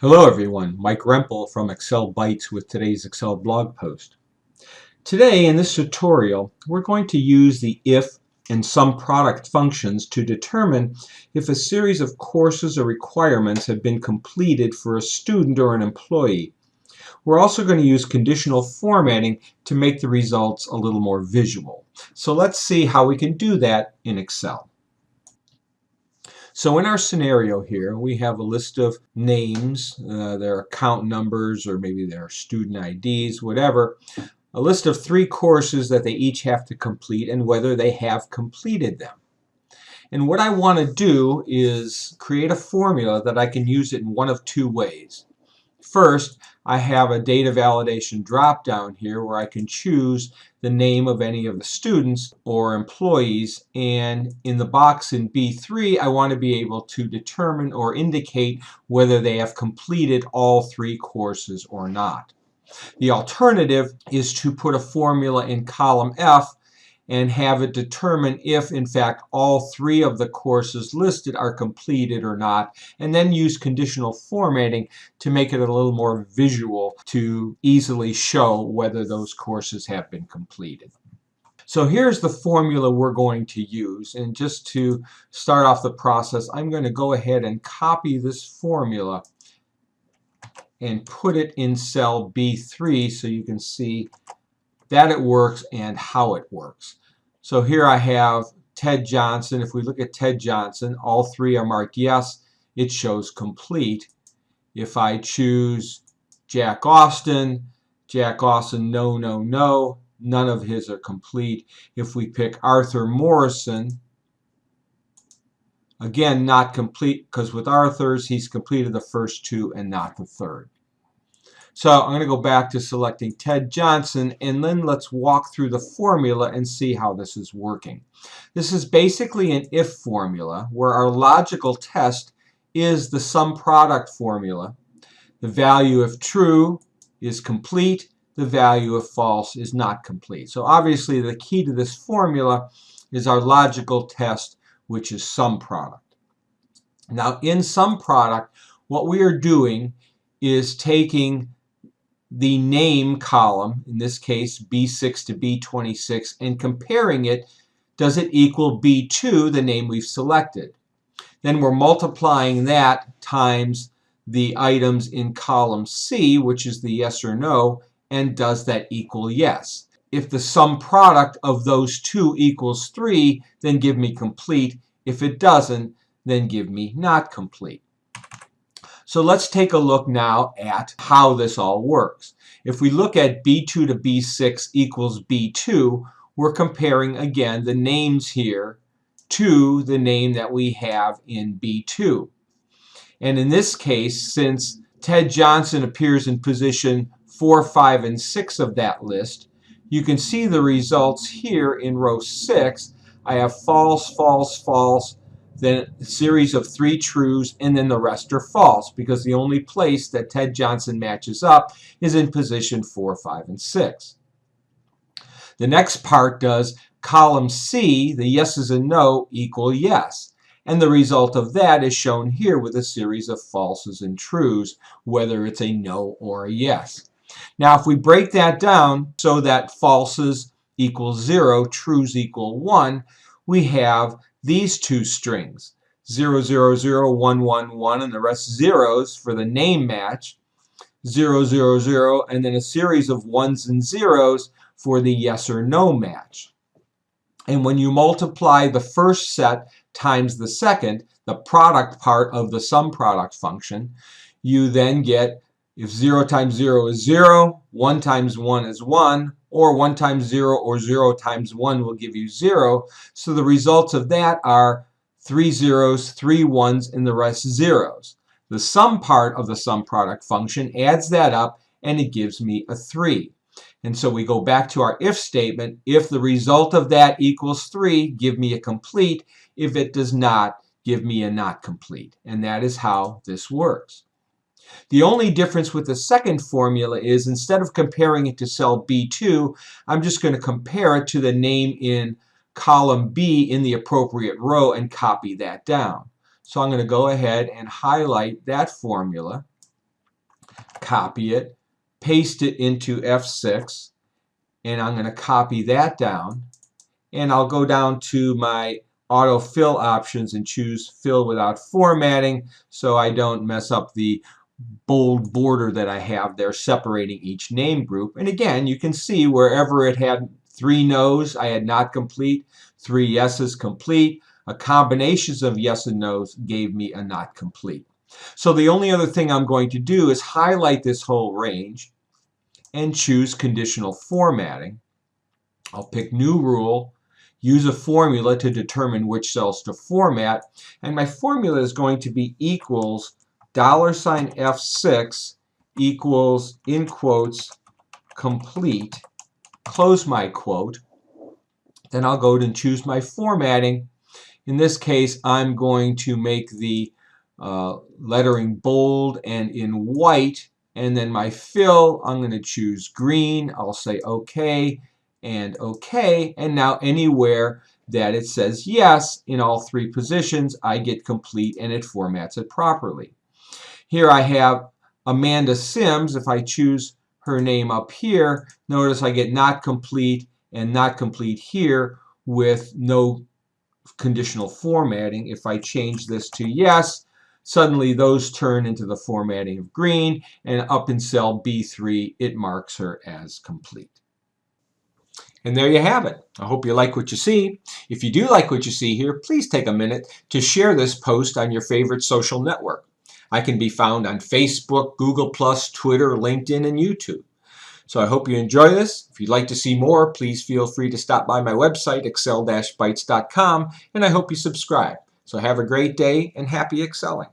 Hello everyone, Mike Rempel from Excel Bytes with today's Excel blog post. Today in this tutorial we're going to use the if and SUMPRODUCT functions to determine if a series of courses or requirements have been completed for a student or an employee. We're also going to use conditional formatting to make the results a little more visual. So let's see how we can do that in Excel. So in our scenario here, we have a list of names, their account numbers, or maybe their student IDs, whatever. A list of 3 courses that they each have to complete and whether they have completed them. And what I want to do is create a formula that I can use it in one of 2 ways. First, I have a data validation drop down here where I can choose the name of any of the students or employees, and in the box in B3 I want to be able to determine or indicate whether they have completed all 3 courses or not. The alternative is to put a formula in column F and have it determine if in fact all 3 of the courses listed are completed or not, and then use conditional formatting to make it a little more visual to easily show whether those courses have been completed. So here's the formula we're going to use, and just to start off the process I'm going to go ahead and copy this formula and put it in cell B3 so you can see that it works and how it works. So here I have Ted Johnson. If we look at Ted Johnson, all 3 are marked yes. It shows complete. If I choose Jack Austin, no, no, no. None of his are complete. If we pick Arthur Morrison, again, not complete, because with Arthur's, he's completed the first 2 and not the 3rd. So I'm going to go back to selecting Ted Johnson, and then let's walk through the formula and see how this is working. This is basically an if formula where our logical test is the SUMPRODUCT formula. The value if true is complete, the value if false is not complete. So obviously the key to this formula is our logical test, which is SUMPRODUCT. Now in SUMPRODUCT, what we are doing is taking the name column, in this case B6 to B26, and comparing it. Does it equal B2, the name we've selected? Then we're multiplying that times the items in column C, which is the yes or no, and does that equal yes? If the sum product of those 2 equals 3, then give me complete. If it doesn't, then give me not complete. So let's take a look now at how this all works. If we look at B2 to B6 equals B2, we're comparing again the names here to the name that we have in B2. And in this case, since Ted Johnson appears in position 4, 5, and 6 of that list, you can see the results here in row 6. I have false, false, false, then a series of 3 trues, and then the rest are false, because the only place that Ted Johnson matches up is in position 4, 5, and 6. The next part does column C, the yeses and no, equal yes. And the result of that is shown here with a series of falses and trues, whether it's a no or a yes. Now if we break that down so that falses equal 0, trues equal 1, we have these 2 strings, 0, 0, 0, 1, 1, 1, and the rest zeros for the name match, 0, 0, 0, and then a series of 1s and 0s for the yes or no match. And when you multiply the first set times the second, the product part of the SUMPRODUCT function, you then get, if 0 times 0 is 0, 1 times 1 is 1, or 1 times 0 or 0 times 1 will give you 0. So the results of that are 3 zeros, 3 1s, and the rest zeros. The sum part of the SUMPRODUCT function adds that up, and it gives me a 3. And so we go back to our if statement. If the result of that equals 3, give me a complete. If it does not, give me a not complete. And that is how this works. The only difference with the second formula is instead of comparing it to cell B2, I'm just going to compare it to the name in column B in the appropriate row and copy that down. So I'm going to go ahead and highlight that formula copy it, paste it into F6, and I'm going to copy that down, and I'll go down to my autofill options and choose fill without formatting so I don't mess up the bold border that I have there separating each name group. And again, you can see wherever it had 3 no's, I had not complete, 3 yeses complete. A combinations of yes and no's gave me a not complete. So the only other thing I'm going to do is highlight this whole range and choose conditional formatting. I'll pick new rule, use a formula to determine which cells to format, and my formula is going to be equals $F6 equals, in quotes, complete, close my quote. Then I'll go and choose my formatting. In this case, I'm going to make the lettering bold and in white, and then my fill, I'm going to choose green. I'll say OK and OK, and now anywhere that it says yes in all 3 positions, I get complete and it formats it properly. Here I have Amanda Sims. If I choose her name up here, notice I get not complete and not complete here with no conditional formatting. If I change this to yes, suddenly those turn into the formatting of green, and up in cell B3 it marks her as complete. And there you have it. I hope you like what you see. If you do like what you see here, please take a minute to share this post on your favorite social network. I can be found on Facebook, Google+, Twitter, LinkedIn, and YouTube. So I hope you enjoy this. If you'd like to see more, please feel free to stop by my website, excel-bytes.com, and I hope you subscribe. So have a great day and happy excelling.